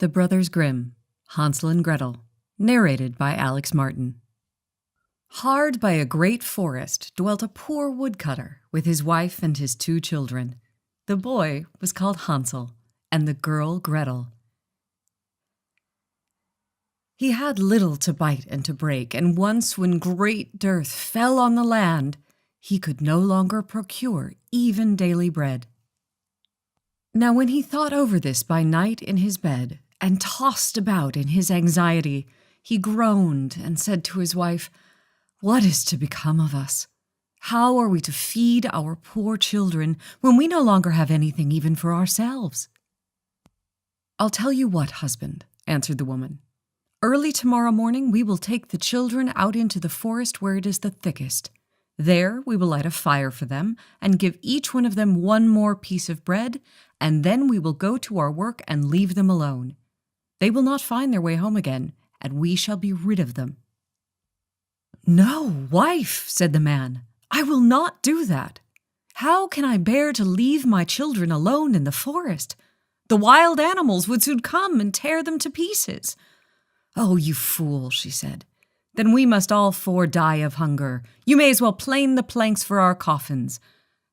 The Brothers Grimm, Hansel and Gretel, narrated by Alex Martin. Hard by a great forest dwelt a poor woodcutter with his wife and his 2 children. The boy was called Hansel, and the girl Gretel. He had little to bite and to break, and once when great dearth fell on the land, he could no longer procure even daily bread. Now when he thought over this by night in his bed, and tossed about in his anxiety, he groaned and said to his wife, "What is to become of us? How are we to feed our poor children when we no longer have anything even for ourselves?" "I'll tell you what, husband," answered the woman. "Early tomorrow morning we will take the children out into the forest where it is the thickest. There we will light a fire for them and give each one of them 1 more piece of bread, and then we will go to our work and leave them alone. They will not find their way home again, and we shall be rid of them." "No, wife," said the man, "I will not do that. How can I bear to leave my children alone in the forest? The wild animals would soon come and tear them to pieces." "Oh, you fool," she said. "Then we must all 4 die of hunger. You may as well plane the planks for our coffins."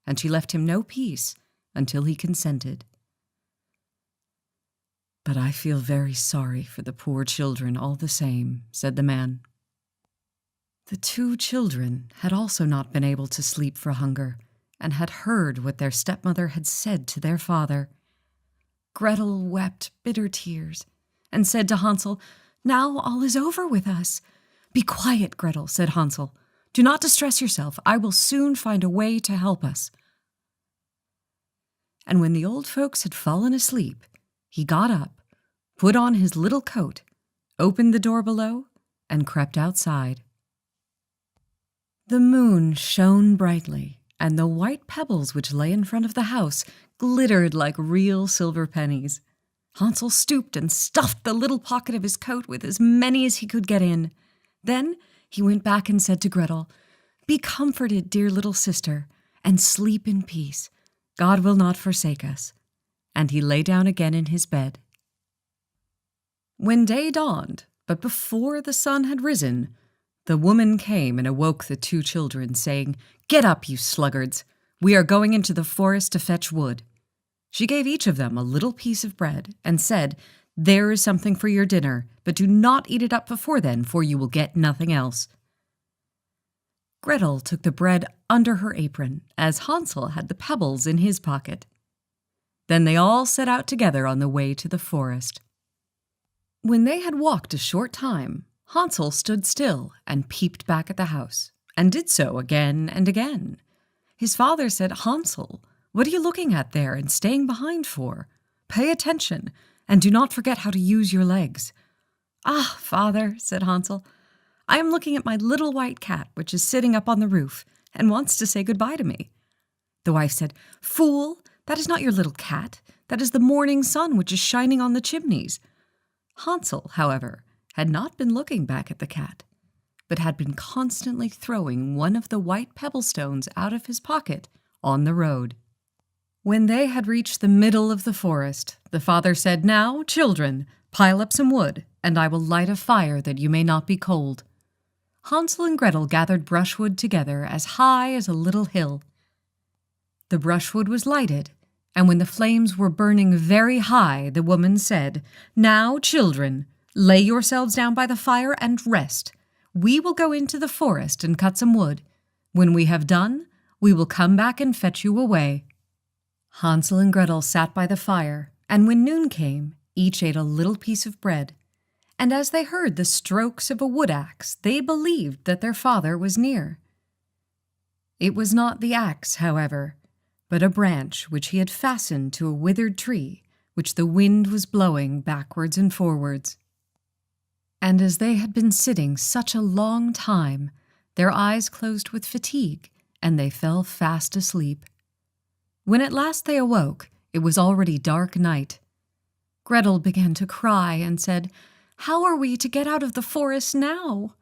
And she left him no peace until he consented. "But I feel very sorry for the poor children all the same," said the man. The 2 children had also not been able to sleep for hunger, and had heard what their stepmother had said to their father. Gretel wept bitter tears, and said to Hansel, "Now all is over with us." "Be quiet, Gretel," said Hansel. "Do not distress yourself. I will soon find a way to help us." And when the old folks had fallen asleep, he got up, put on his little coat, opened the door below, and crept outside. The moon shone brightly, and the white pebbles which lay in front of the house glittered like real silver pennies. Hansel stooped and stuffed the little pocket of his coat with as many as he could get in. Then he went back and said to Gretel, "Be comforted, dear little sister, and sleep in peace. God will not forsake us." And he lay down again in his bed. When day dawned, but before the sun had risen, the woman came and awoke the 2 children, saying, "Get up, you sluggards. We are going into the forest to fetch wood." She gave each of them a little piece of bread and said, "There is something for your dinner, but do not eat it up before then, for you will get nothing else." Gretel took the bread under her apron, as Hansel had the pebbles in his pocket. Then they all set out together on the way to the forest. When they had walked a short time, Hansel stood still and peeped back at the house, and did so again and again. His father said, "Hansel, what are you looking at there and staying behind for? Pay attention, and do not forget how to use your legs." "Ah, father," said Hansel, "I am looking at my little white cat, which is sitting up on the roof, and wants to say goodbye to me." The wife said, "Fool, that is not your little cat. That is the morning sun which is shining on the chimneys." Hansel, however, had not been looking back at the cat, but had been constantly throwing one of the white pebble stones out of his pocket on the road. When they had reached the middle of the forest, the father said, "Now, children, pile up some wood, and I will light a fire that you may not be cold." Hansel and Gretel gathered brushwood together as high as a little hill. The brushwood was lighted, and when the flames were burning very high, the woman said, "Now, children, lay yourselves down by the fire and rest. We will go into the forest and cut some wood. When we have done, we will come back and fetch you away." Hansel and Gretel sat by the fire, and when noon came, each ate a little piece of bread. And as they heard the strokes of a wood axe, they believed that their father was near. It was not the axe, however, but a branch which he had fastened to a withered tree, which the wind was blowing backwards and forwards. And as they had been sitting such a long time, their eyes closed with fatigue, and they fell fast asleep. When at last they awoke, it was already dark night. Gretel began to cry and said, "How are we to get out of the forest now?"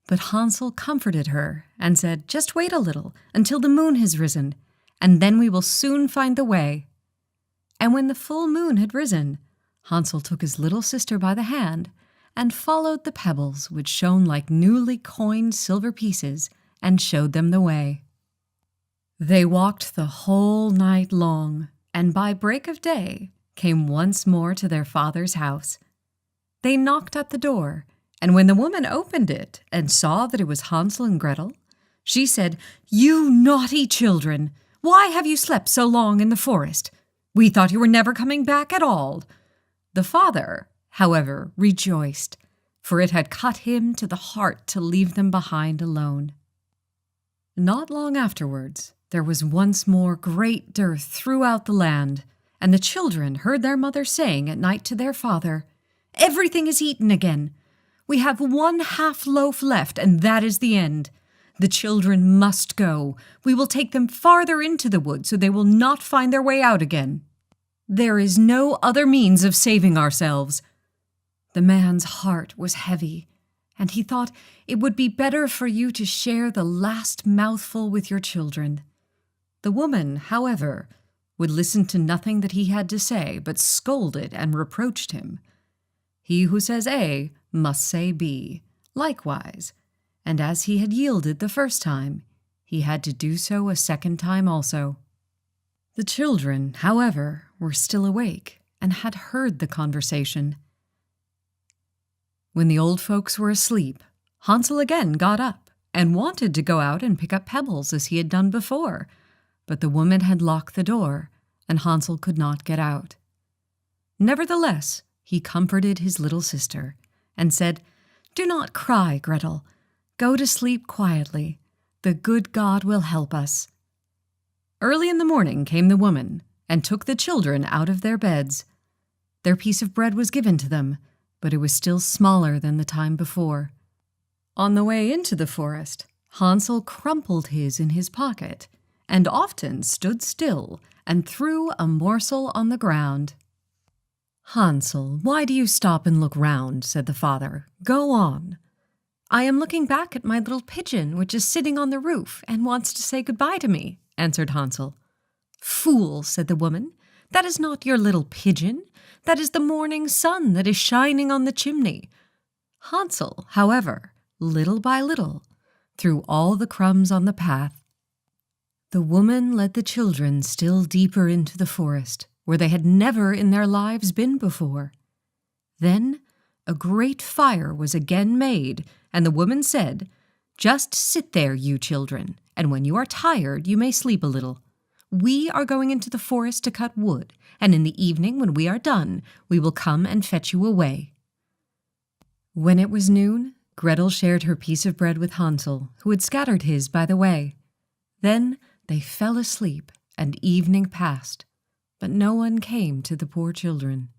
But Hansel comforted her and said, "Just wait a little until the moon has risen, and then we will soon find the way." And when the full moon had risen, Hansel took his little sister by the hand and followed the pebbles, which shone like newly coined silver pieces, and showed them the way. They walked the whole night long, and by break of day came once more to their father's house. They knocked at the door, and when the woman opened it and saw that it was Hansel and Gretel, she said, "You naughty children! Why have you slept so long in the forest? We thought you were never coming back at all." The father, however, rejoiced, for it had cut him to the heart to leave them behind alone. Not long afterwards, there was once more great dearth throughout the land, and the children heard their mother saying at night to their father, "Everything is eaten again. We have 1/2 loaf left, and that is the end. The children must go. We will take them farther into the wood so they will not find their way out again. There is no other means of saving ourselves." The man's heart was heavy, and he thought it would be better for you to share the last mouthful with your children. The woman, however, would listen to nothing that he had to say, but scolded and reproached him. He who says A must say B, likewise, and as he had yielded the first time, he had to do so a second time also. The children, however, were still awake and had heard the conversation. When the old folks were asleep, Hansel again got up and wanted to go out and pick up pebbles as he had done before, but the woman had locked the door, and Hansel could not get out. Nevertheless, he comforted his little sister and said, "Do not cry, Gretel. Go to sleep quietly. The good God will help us." Early in the morning came the woman and took the children out of their beds. Their piece of bread was given to them, but it was still smaller than the time before. On the way into the forest, Hansel crumpled his in his pocket and often stood still and threw a morsel on the ground. "Hansel, why do you stop and look round?" said the father. "Go on." "I am looking back at my little pigeon, which is sitting on the roof and wants to say goodbye to me," answered Hansel. "Fool," said the woman, "that is not your little pigeon. That is the morning sun that is shining on the chimney." Hansel, however, little by little, threw all the crumbs on the path. The woman led the children still deeper into the forest, where they had never in their lives been before. Then a great fire was again made, and the woman said, "Just sit there, you children, and when you are tired you may sleep a little. We are going into the forest to cut wood, and in the evening when we are done, we will come and fetch you away." When it was noon, Gretel shared her piece of bread with Hansel, who had scattered his by the way. Then they fell asleep, and evening passed, but no one came to the poor children.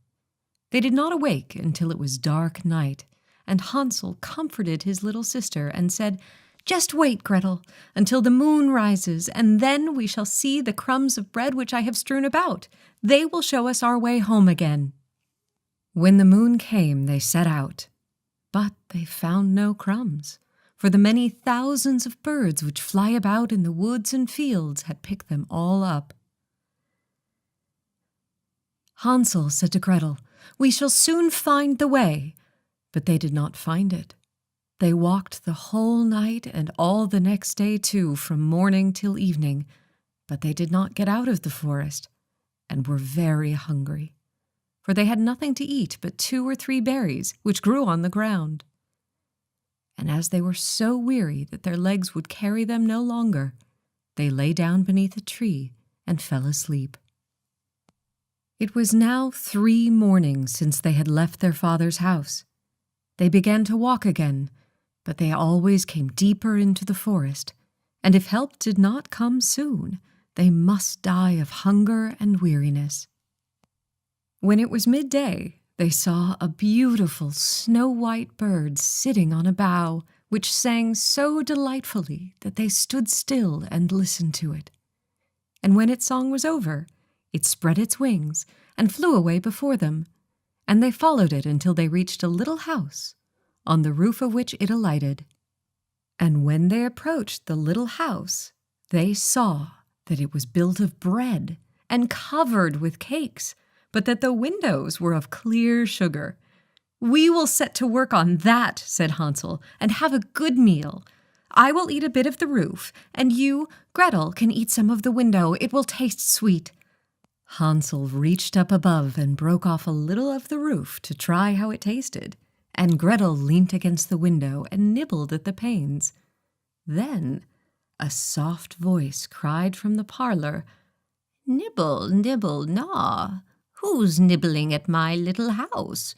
They did not awake until it was dark night, and Hansel comforted his little sister and said, "Just wait, Gretel, until the moon rises, and then we shall see the crumbs of bread which I have strewn about. They will show us our way home again." When the moon came, they set out, but they found no crumbs, for the many thousands of birds which fly about in the woods and fields had picked them all up. Hansel said to Gretel, "We shall soon find the way," but they did not find it. They walked the whole night and all the next day too, from morning till evening, but they did not get out of the forest, and were very hungry, for they had nothing to eat but 2 or 3 berries which grew on the ground. And as they were so weary that their legs would carry them no longer, they lay down beneath a tree and fell asleep. It was now 3 mornings since they had left their father's house. They began to walk again, but they always came deeper into the forest, and if help did not come soon, they must die of hunger and weariness. When it was midday, they saw a beautiful snow-white bird sitting on a bough, which sang so delightfully that they stood still and listened to it. And when its song was over, it spread its wings and flew away before them, and they followed it until they reached a little house, on the roof of which it alighted. And when they approached the little house, they saw that it was built of bread and covered with cakes, but that the windows were of clear sugar. "We will set to work on that," said Hansel, "and have a good meal. I will eat a bit of the roof, and you, Gretel, can eat some of the window. It will taste sweet." Hansel reached up above and broke off a little of the roof to try how it tasted, and Gretel leant against the window and nibbled at the panes. Then a soft voice cried from the parlor, "Nibble, nibble, gnaw. Who's nibbling at my little house?"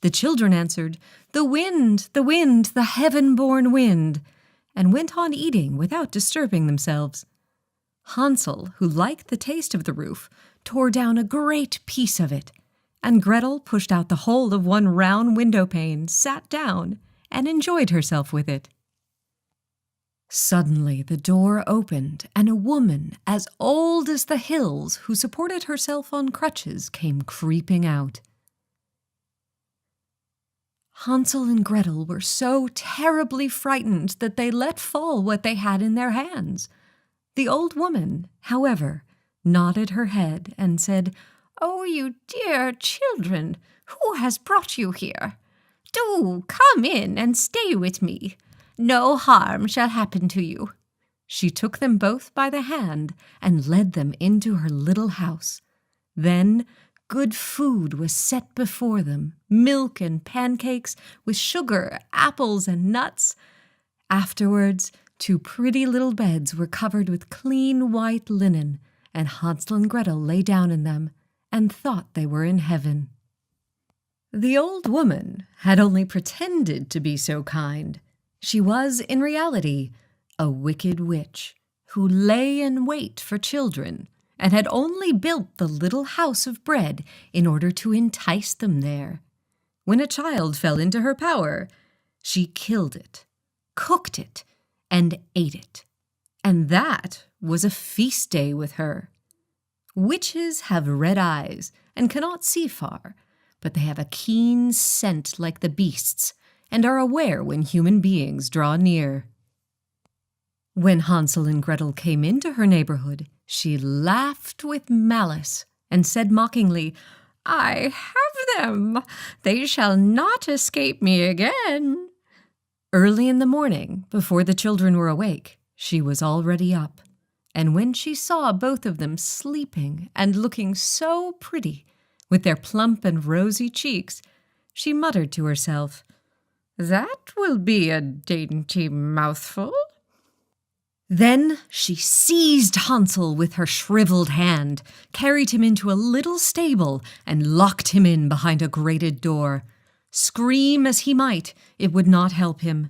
The children answered, the wind, the heaven-born wind," and went on eating without disturbing themselves. Hansel, who liked the taste of the roof, tore down a great piece of it, and Gretel pushed out the whole of one round window pane, sat down, and enjoyed herself with it. Suddenly the door opened, and a woman as old as the hills, who supported herself on crutches, came creeping out. Hansel and Gretel were so terribly frightened that they let fall what they had in their hands. The old woman, however, nodded her head and said, "Oh, you dear children, who has brought you here? Do come in and stay with me. No harm shall happen to you." She took them both by the hand and led them into her little house. Then good food was set before them, milk and pancakes with sugar, apples and nuts. Afterwards, 2 pretty little beds were covered with clean white linen, and Hansel and Gretel lay down in them and thought they were in heaven. The old woman had only pretended to be so kind. She was, in reality, a wicked witch who lay in wait for children and had only built the little house of bread in order to entice them there. When a child fell into her power, she killed it, cooked it, and ate it. And that was a feast day with her. Witches have red eyes and cannot see far, but they have a keen scent like the beasts and are aware when human beings draw near. When Hansel and Gretel came into her neighborhood, she laughed with malice and said mockingly, "I have them. They shall not escape me again." Early in the morning, before the children were awake, she was already up, and when she saw both of them sleeping and looking so pretty, with their plump and rosy cheeks, she muttered to herself, "That will be a dainty mouthful." Then she seized Hansel with her shriveled hand, carried him into a little stable, and locked him in behind a grated door. Scream as he might, it would not help him.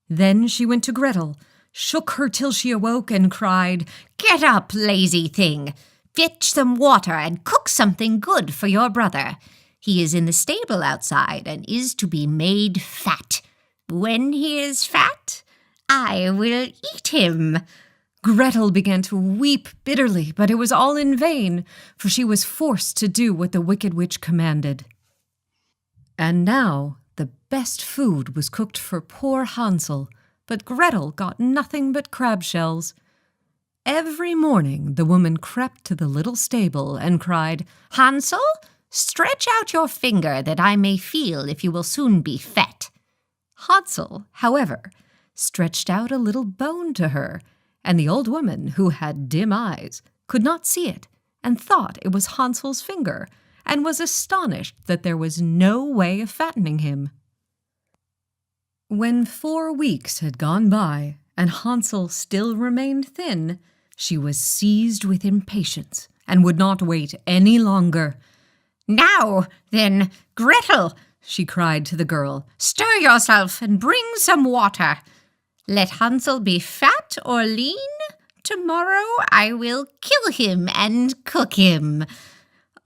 Then she went to Gretel, shook her till she awoke, and cried, "Get up, lazy thing! Fetch some water and cook something good for your brother. He is in the stable outside and is to be made fat. When he is fat, I will eat him." Gretel began to weep bitterly, but it was all in vain, for she was forced to do what the wicked witch commanded. And now the best food was cooked for poor Hansel, but Gretel got nothing but crab shells. Every morning the woman crept to the little stable and cried, "Hansel, stretch out your finger that I may feel if you will soon be fat." Hansel, however, stretched out a little bone to her, and the old woman, who had dim eyes, could not see it, and thought it was Hansel's finger, and was astonished that there was no way of fattening him. When 4 weeks had gone by, and Hansel still remained thin, she was seized with impatience, and would not wait any longer. "Now, then, Gretel," she cried to the girl, "stir yourself and bring some water. Let Hansel be fat or lean, tomorrow I will kill him and cook him."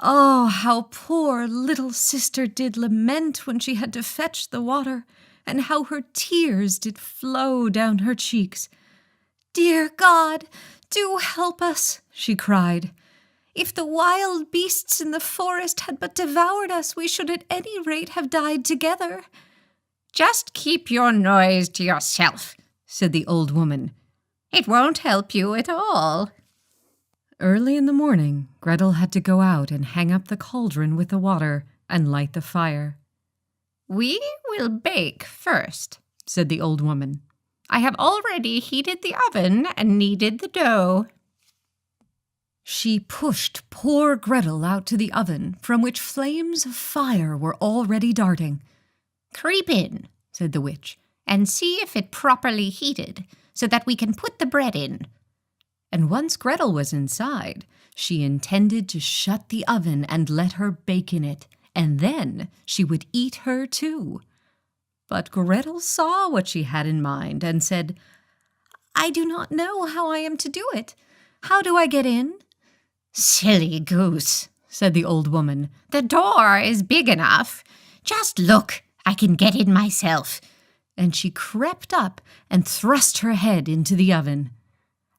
Oh, how poor little sister did lament when she had to fetch the water, and how her tears did flow down her cheeks. "Dear God, do help us," she cried. "If the wild beasts in the forest had but devoured us, we should at any rate have died together." "Just keep your noise to yourself," said the old woman. "It won't help you at all." Early in the morning, Gretel had to go out and hang up the cauldron with the water and light the fire. "We will bake first," said the old woman. "I have already heated the oven and kneaded the dough." She pushed poor Gretel out to the oven, from which flames of fire were already darting. "Creep in," said the witch, "and see if it properly heated, so that we can put the bread in." And once Gretel was inside, she intended to shut the oven and let her bake in it, and then she would eat her too. But Gretel saw what she had in mind and said, "I do not know how I am to do it. How do I get in?" "Silly goose," said the old woman. "The door is big enough. Just look, I can get in myself." And she crept up and thrust her head into the oven.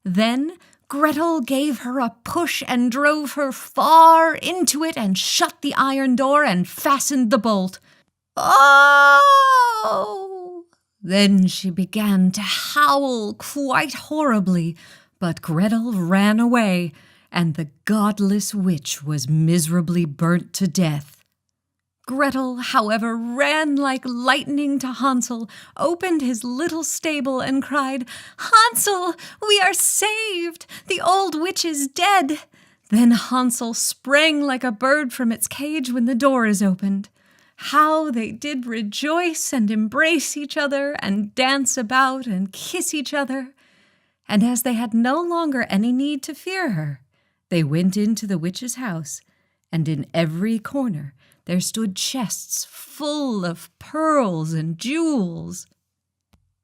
Then Gretel gave her a push and drove her far into it and shut the iron door and fastened the bolt. "Oh!" Then she began to howl quite horribly, but Gretel ran away, and the godless witch was miserably burnt to death. Gretel, however, ran like lightning to Hansel, opened his little stable, and cried, "Hansel, we are saved! The old witch is dead!" Then Hansel sprang like a bird from its cage when the door is opened. How they did rejoice and embrace each other and dance about and kiss each other. And as they had no longer any need to fear her, they went into the witch's house, and in every corner there stood chests full of pearls and jewels.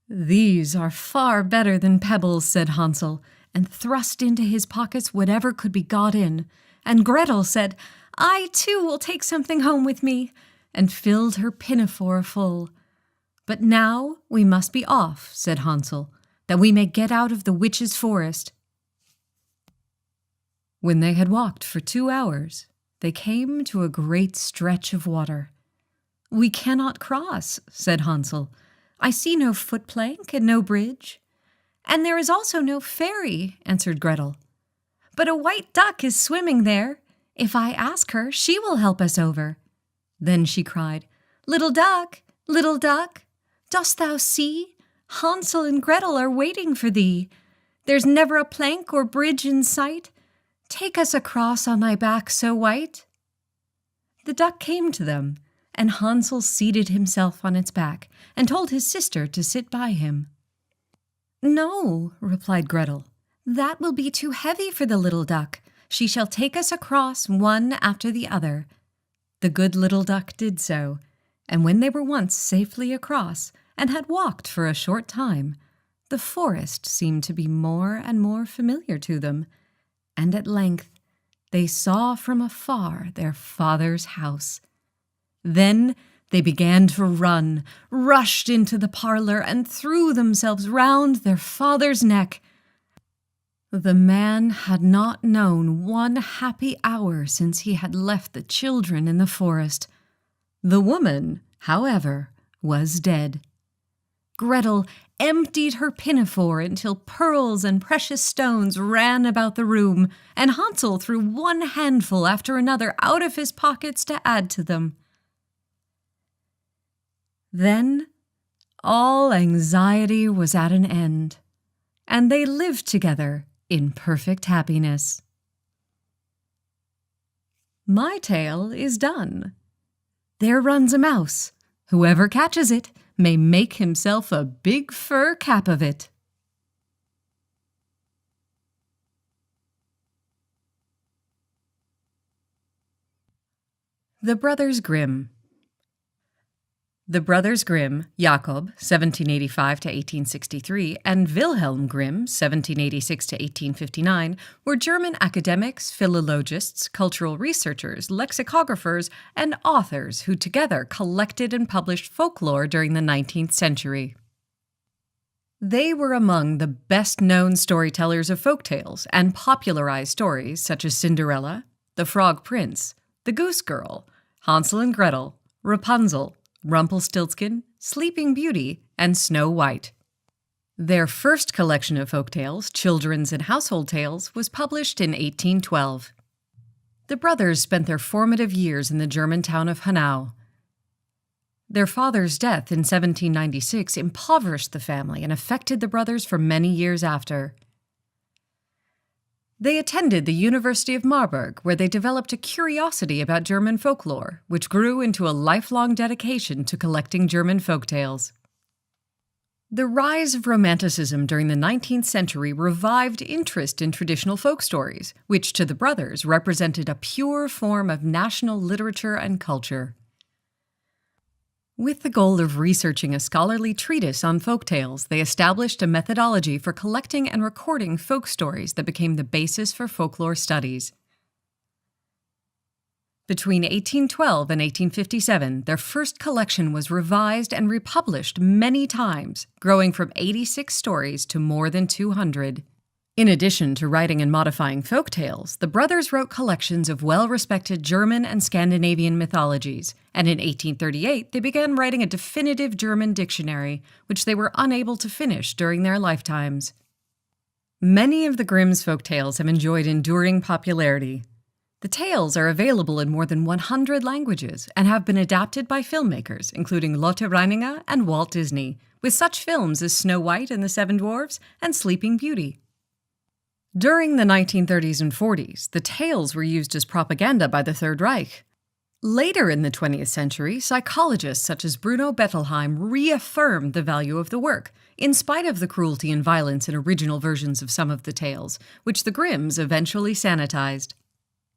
"These are far better than pebbles," said Hansel, and thrust into his pockets whatever could be got in. And Gretel said, "I too will take something home with me," and filled her pinafore full. "But now we must be off," said Hansel, "that we may get out of the witch's forest." When they had walked for 2 hours, they came to a great stretch of water. "We cannot cross," said Hansel. "I see no footplank and no bridge." "And there is also no ferry," answered Gretel. "But a white duck is swimming there. If I ask her, she will help us over." Then she cried, little duck, dost thou see? Hansel and Gretel are waiting for thee. There's never a plank or bridge in sight. Take us across on thy back so white." The duck came to them, and Hansel seated himself on its back and told his sister to sit by him. "No," replied Gretel, "that will be too heavy for the little duck. She shall take us across one after the other." The good little duck did so, and when they were once safely across and had walked for a short time, the forest seemed to be more and more familiar to them, and at length they saw from afar their father's house. Then they began to run, rushed into the parlor, and threw themselves round their father's neck. The man had not known one happy hour since he had left the children in the forest. The woman, however, was dead. Gretel emptied her pinafore until pearls and precious stones ran about the room, and Hansel threw one handful after another out of his pockets to add to them. Then all anxiety was at an end, and they lived together in perfect happiness. My tale is done. There runs a mouse. Whoever catches it may make himself a big fur cap of it. The Brothers Grimm. The brothers Grimm, Jakob, 1785 to 1863, and Wilhelm Grimm, 1786 to 1859, were German academics, philologists, cultural researchers, lexicographers, and authors who together collected and published folklore during the 19th century. They were among the best-known storytellers of folk tales and popularized stories such as Cinderella, The Frog Prince, The Goose Girl, Hansel and Gretel, Rapunzel, Rumpelstiltskin, Sleeping Beauty, and Snow White. Their first collection of folk tales, Children's and Household Tales, was published in 1812. The brothers spent their formative years in the German town of Hanau. Their father's death in 1796 impoverished the family and affected the brothers for many years after. They attended the University of Marburg, where they developed a curiosity about German folklore, which grew into a lifelong dedication to collecting German folk tales. The rise of Romanticism during the 19th century revived interest in traditional folk stories, which to the brothers represented a pure form of national literature and culture. With the goal of researching a scholarly treatise on folk tales, they established a methodology for collecting and recording folk stories that became the basis for folklore studies. Between 1812 and 1857, their first collection was revised and republished many times, growing from 86 stories to more than 200. In addition to writing and modifying folk tales, the brothers wrote collections of well-respected German and Scandinavian mythologies, and in 1838 they began writing a definitive German dictionary, which they were unable to finish during their lifetimes. Many of the Grimm's folk tales have enjoyed enduring popularity. The tales are available in more than 100 languages and have been adapted by filmmakers, including Lotte Reininger and Walt Disney, with such films as Snow White and the Seven Dwarfs and Sleeping Beauty. During the 1930s and 40s, the tales were used as propaganda by the Third Reich. Later in the 20th century, psychologists such as Bruno Bettelheim reaffirmed the value of the work, in spite of the cruelty and violence in original versions of some of the tales, which the Grimms eventually sanitized.